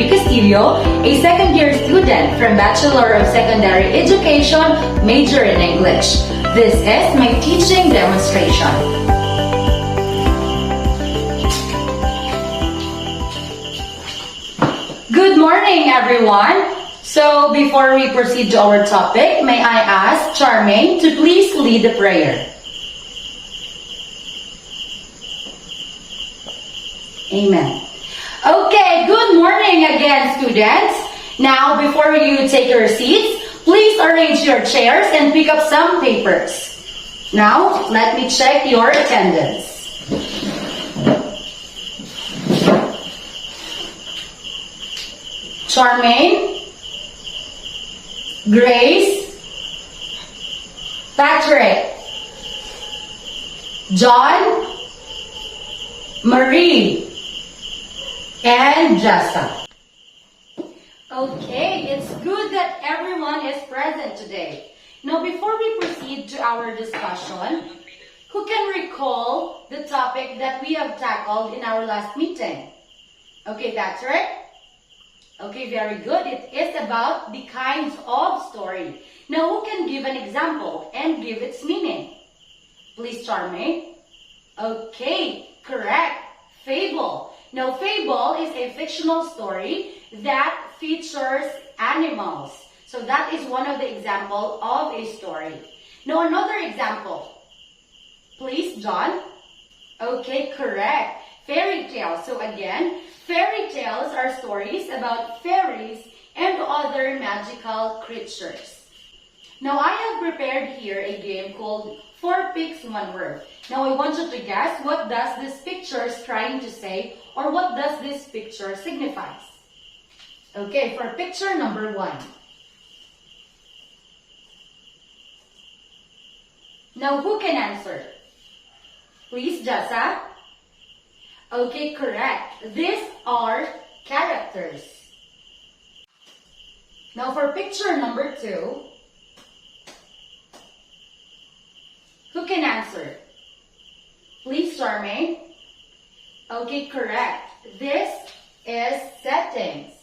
Castillo, a second-year student from Bachelor of Secondary Education, major in English. This is my teaching demonstration. Good morning, everyone. So, before we proceed to our topic, may I ask Charmaine to please lead the prayer. Amen. Okay, good morning again, students. Now, before you take your seats, please arrange your chairs and pick up some papers. Now, let me check your attendance. Charmaine, Grace, Patrick, John, Marie, and Jessa. Okay, it's good that everyone is present today. Now, before we proceed to our discussion, who can recall the topic that we have tackled in our last meeting? Okay, Patrick? Okay, very good. It is about the kinds of story. Now, who can give an example and give its meaning? Please, Charmaine. Okay, correct. Fable. Now, fable is a fictional story that features animals. So that is one of the examples of a story. Now, another example. Please, John. Okay, correct. Fairy tales. So again, fairy tales are stories about fairies and other magical creatures. Now, I have prepared here a game called 4 Pics 1 Word. Now, I want you to guess what does this picture is trying to say or what does this picture signifies. Okay, for picture number 1. Now, who can answer? Please, Jessa. Okay, correct. These are characters. Now, for picture number 2, who can answer? Please, Charmaine. Okay, correct. This is settings.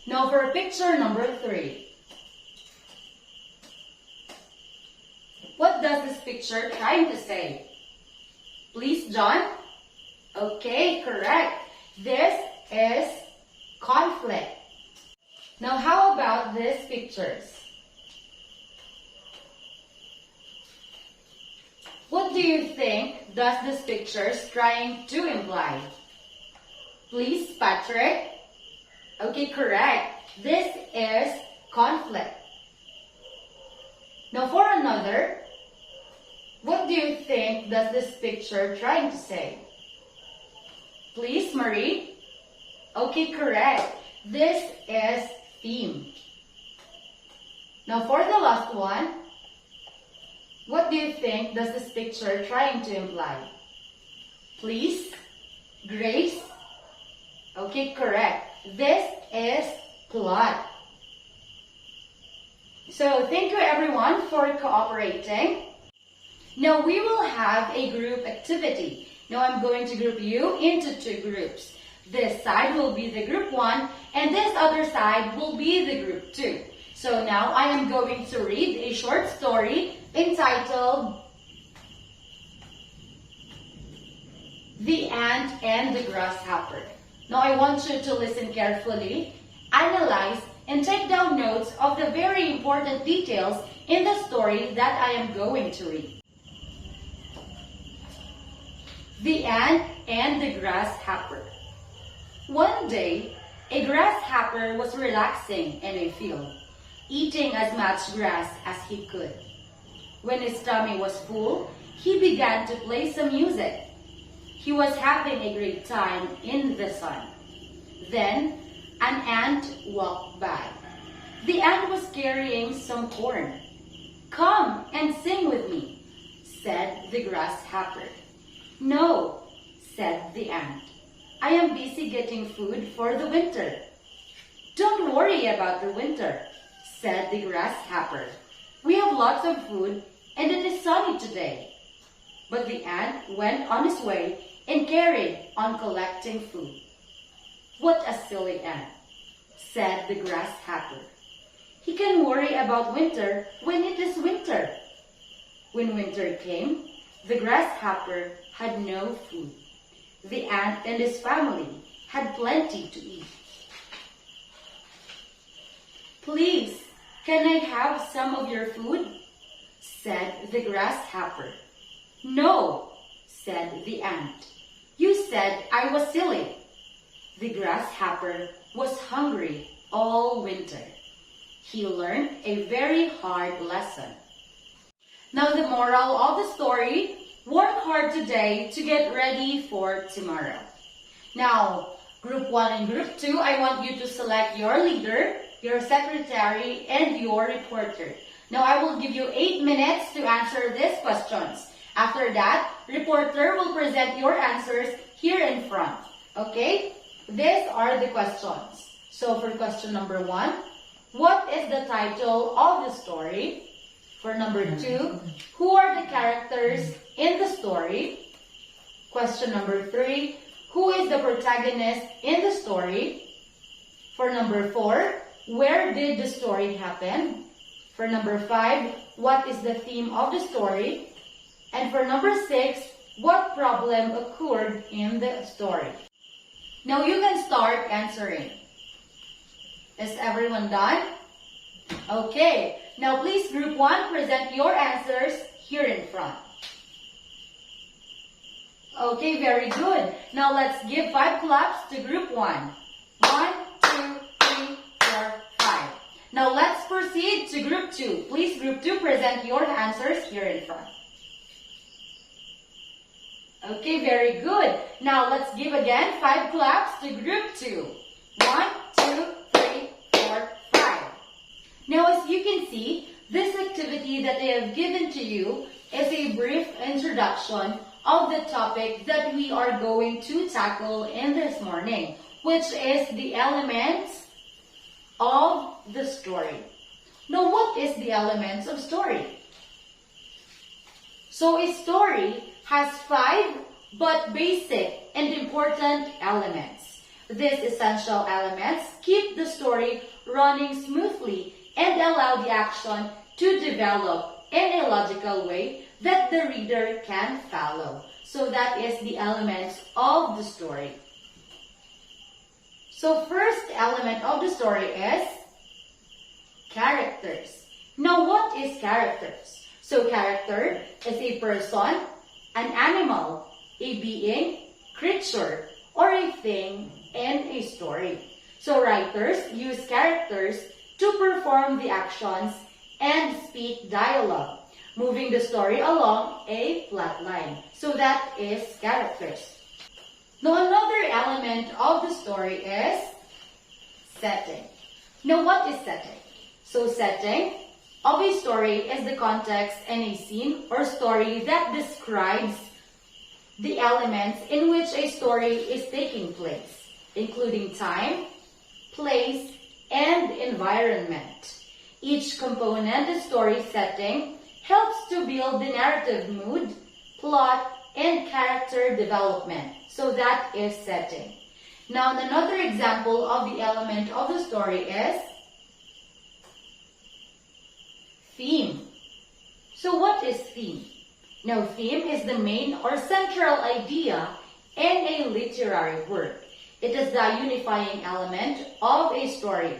Now, for picture number 3. What does this picture trying to say? Please, John. Okay, correct. This is conflict. Now, how about these pictures? What do you think does this picture trying to imply? Please, Patrick. Okay, correct. This is conflict. Now, for another, what do you think does this picture trying to say? Please, Marie. Okay, correct. This is theme. Now, for the last one, what do you think does this picture trying to imply? Please, Grace. Okay, correct. This is plot. So, thank you everyone for cooperating. Now, we will have a group activity. Now, I'm going to group you into 2 groups. This side will be the group 1 and this other side will be the group 2. So, now I am going to read a short story entitled The Ant and the Grasshopper. Now, I want you to listen carefully, analyze, and take down notes of the very important details in the story that I am going to read. The Ant and the Grasshopper. One day, a grasshopper was relaxing in a field, eating as much grass as he could. When his tummy was full, he began to play some music. He was having a great time in the sun. Then, an ant walked by. The ant was carrying some corn. "Come and sing with me," said the grasshopper. "No," said the ant. "I am busy getting food for the winter." "Don't worry about the winter," said the grasshopper. "We have lots of food and it is sunny today." But the ant went on his way and carried on collecting food. "What a silly ant," said the grasshopper. "He can worry about winter when it is winter." When winter came, the grasshopper had no food. The ant and his family had plenty to eat. "Please, can I have some of your food?" said the grasshopper. "No," said the ant. "You said I was silly." The grasshopper was hungry all winter. He learned a very hard lesson. Now the moral of the story: work hard today to get ready for tomorrow. Now, Group 1 and Group 2, I want you to select your leader, your secretary, and your reporter. Now I will give you 8 minutes to answer these questions. After that, reporter will present your answers here in front. Okay? These are the questions. So for question number 1, what is the title of the story? For number 2, who are the characters in the story? Question number 3, who is the protagonist in the story? For number 4, where did the story happen? For number 5, what is the theme of the story? And for number 6, what problem occurred in the story? Now you can start answering. Is everyone done? Okay. Now please, Group 1, present your answers here in front. Okay, very good. Now let's give 5 claps to Group 1. 1, 2, 3, 4, 5. Now let's proceed to Group 2. Please, Group 2, present your answers here in front. Okay, very good. Now let's give again 5 claps to Group 2. 1, 2, 3, 4, 5. Now as you can see, this activity that I have given to you is a brief introduction of the topic that we are going to tackle in this morning, which is the elements of the story. Now what is the elements of story? So a story has 5 but basic and important elements. These essential elements keep the story running smoothly and allow the action to develop in a logical way that the reader can follow. So that is the elements of the story. So first element of the story is characters. Now what is characters? So character is a person, an animal, a being, creature, or a thing in a story. So writers use characters to perform the actions and speak dialogue, moving the story along a plot line. So that is characters. Now another element of the story is setting. Now what is setting? So setting of a story is the context in a scene or story that describes the elements in which a story is taking place, including time, place, and environment. Each component of story setting helps to build the narrative mood, plot, and character development. So that is setting. Now another example of the element of the story is theme. So what is theme? Now theme is the main or central idea in a literary work. It is the unifying element of a story.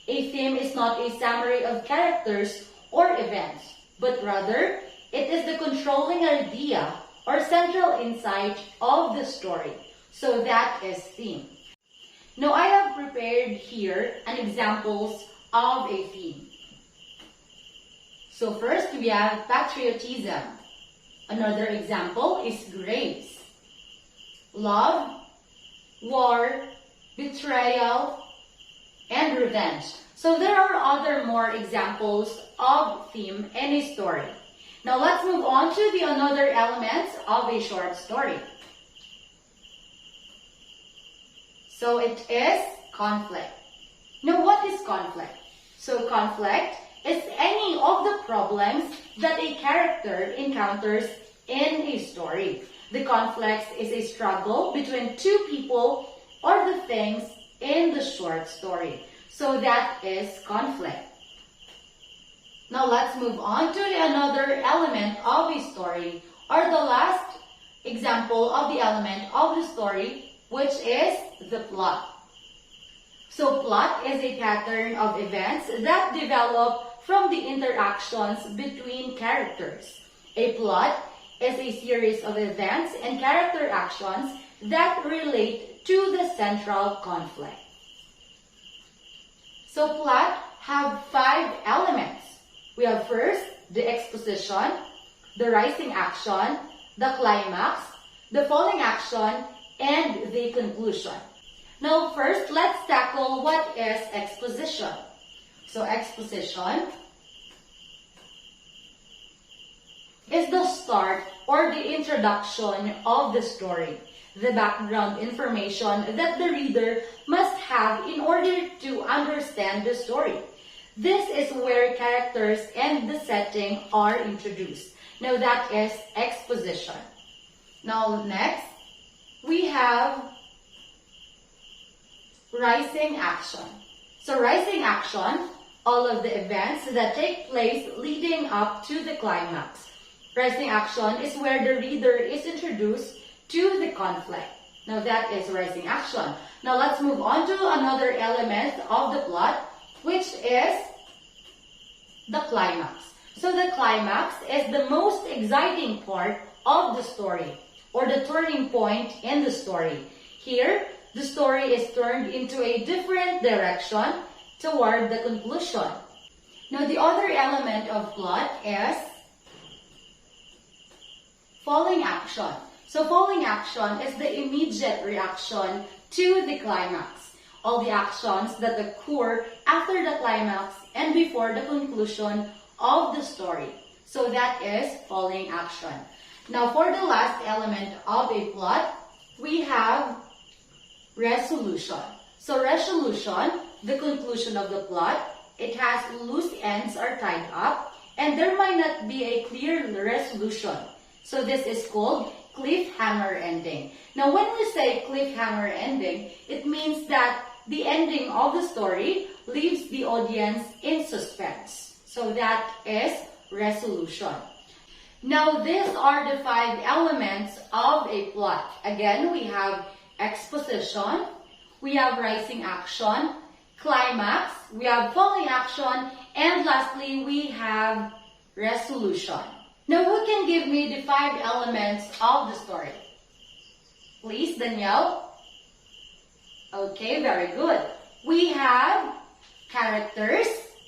A theme is not a summary of characters or events, but rather it is the controlling idea or central insight of the story. So that is theme. Now I have prepared here an examples of a theme. So first we have patriotism. Another example is grace, love, war, betrayal, and revenge. So there are other more examples of theme in a story. Now let's move on to the another elements of a short story. So it is conflict. Now what is conflict? So conflict is any of the problems that a character encounters in a story. The conflict is a struggle between two people or the things in the short story. So that is conflict. Now let's move on to another element of a story, or the last example of the element of the story, which is the plot. So plot is a pattern of events that develop from the interactions between characters. A plot is a series of events and character actions that relate to the central conflict. So plot have 5 elements. We have first the exposition, the rising action, the climax, the falling action, and the conclusion. Now first, let's tackle what is exposition. So exposition is the start or the introduction of the story, the background information that the reader must have in order to understand the story. This is where characters and the setting are introduced. Now that is exposition. Now next, we have rising action. So rising action, all of the events that take place leading up to the climax. Rising action is where the reader is introduced to the conflict. Now that is rising action. Now let's move on to another element of the plot, which is the climax. So the climax is the most exciting part of the story, or the turning point in the story. Here, the story is turned into a different direction toward the conclusion. Now the other element of plot is falling action. So falling action is the immediate reaction to the climax. All the actions that occur after the climax and before the conclusion of the story. So that is falling action. Now for the last element of a plot, we have resolution. So resolution, the conclusion of the plot, it has loose ends are tied up and there might not be a clear resolution. So this is called cliffhanger ending. Now when we say cliffhanger ending, it means that the ending of the story leaves the audience in suspense. So that is resolution. Now these are the 5 elements of a plot. Again, we have exposition, we have rising action, climax, we have falling action, and lastly, we have resolution. Now, who can give me the 5 elements of the story? Please, Danielle. Okay, very good. We have characters,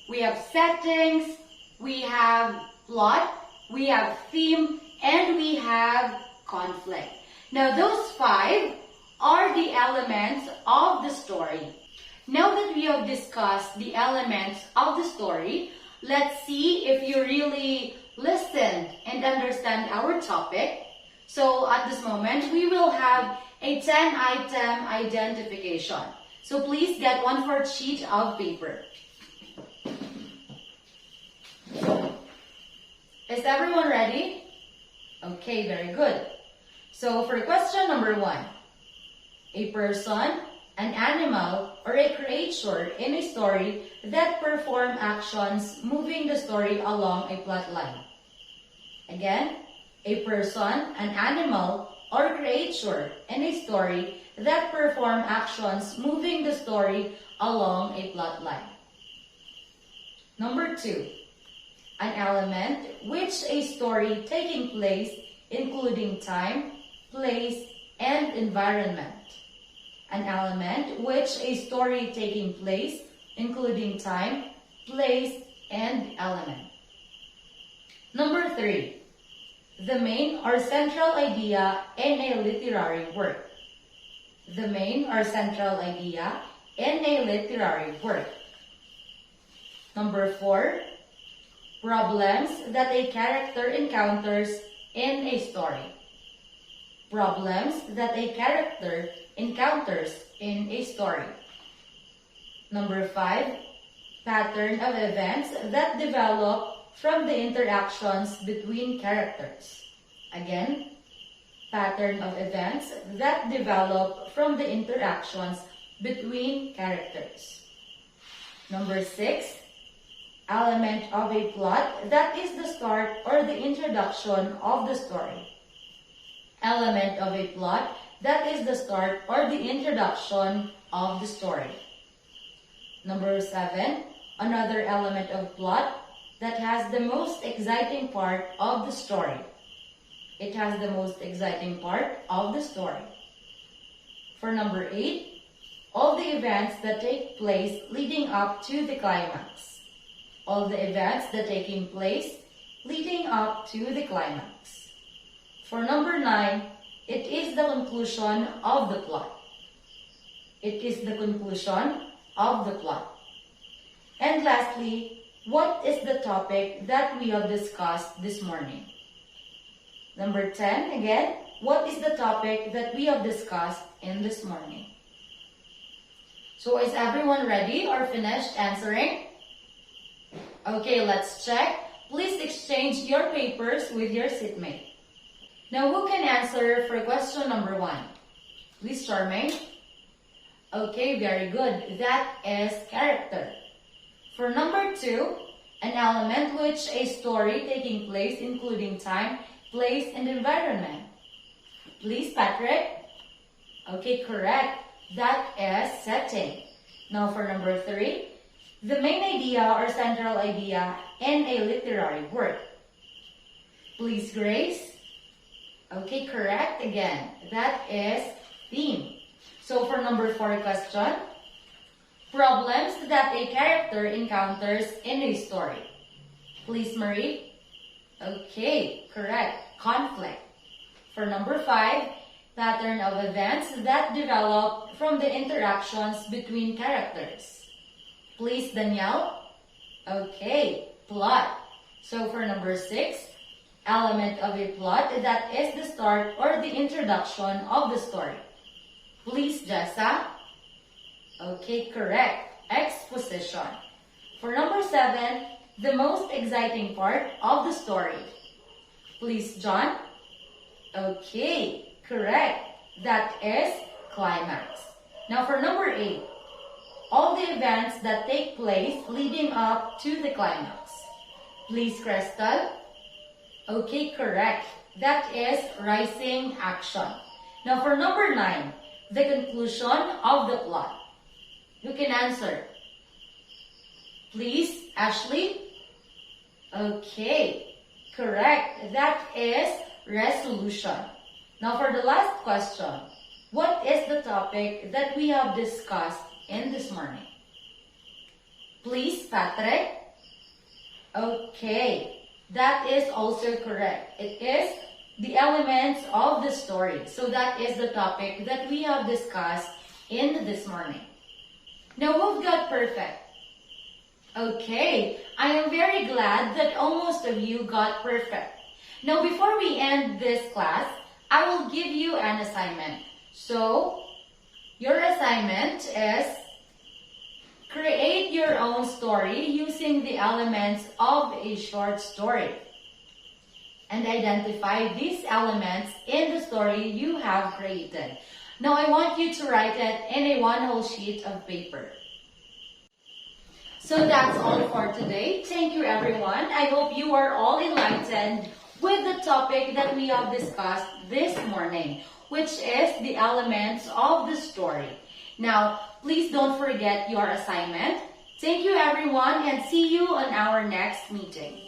we have settings, we have plot, we have theme, and we have conflict. Now, those 5 are the elements of the story. Now that we have discussed the elements of the story, let's see if you really listened and understand our topic. So at this moment, we will have a 10-item identification. So please get 1/4 sheet of paper. Is everyone ready? Okay, very good. So for question number 1, a person, an animal, or a creature in a story that perform actions moving the story along a plot line. Again, a person, an animal, or creature in a story that perform actions moving the story along a plot line. Number 2, an element which a story taking place including time, place, and environment. An element which a story taking place including time, place, and element. Number 3, the main or central idea in a literary work. The main or central idea in a literary work. Number 4, problems that a character encounters in a story. Problems that a character encounters in a story. Number 5, pattern of events that develop from the interactions between characters. Again, pattern of events that develop from the interactions between characters. Number 6, element of a plot that is the start or the introduction of the story. Element of a plot that is the start or the introduction of the story. Number 7, another element of plot that has the most exciting part of the story. It has the most exciting part of the story. For number 8, all the events that take place leading up to the climax. All the events that taking place leading up to the climax. For number 9, it is the conclusion of the plot. It is the conclusion of the plot. And lastly, what is the topic that we have discussed this morning? Number 10, again, what is the topic that we have discussed in this morning? So is everyone ready or finished answering? Okay, let's check. Please exchange your papers with your seatmate. Now, who can answer for question number 1? Please, Charmaine. Okay, very good. That is character. For number 2, an element which a story taking place including time, place, and environment. Please, Patrick. Okay, correct. That is setting. Now for number 3, the main idea or central idea in a literary work. Please, Grace. Okay, correct again. That is theme. So for number 4 question, problems that a character encounters in a story. Please, Marie. Okay, correct. Conflict. For number 5, pattern of events that develop from the interactions between characters. Please, Danielle. Okay, plot. So for number 6, element of a plot that is the start or the introduction of the story. Please, Jessa. Okay, correct. Exposition. For number 7, the most exciting part of the story. Please, John. Okay, correct. That is climax. Now for number 8, all the events that take place leading up to the climax. Please, Crystal. Okay, correct. That is rising action. Now for number 9, the conclusion of the plot. You can answer. Please, Ashley. Okay, correct. That is resolution. Now for the last question, what is the topic that we have discussed in this morning? Please, Patrick. Okay, that is also correct. It is the elements of the story. So that is the topic that we have discussed in this morning. Now who got perfect? Okay, I am very glad that almost of you got perfect. Now before we end this class, I will give you an assignment. So, your assignment is create your own story using the elements of a short story. And identify these elements in the story you have created. Now I want you to write it in a one whole sheet of paper. So that's all for today. Thank you everyone. I hope you are all enlightened with the topic that we have discussed this morning, which is the elements of the story. Now, please don't forget your assignment. Thank you everyone and see you on our next meeting.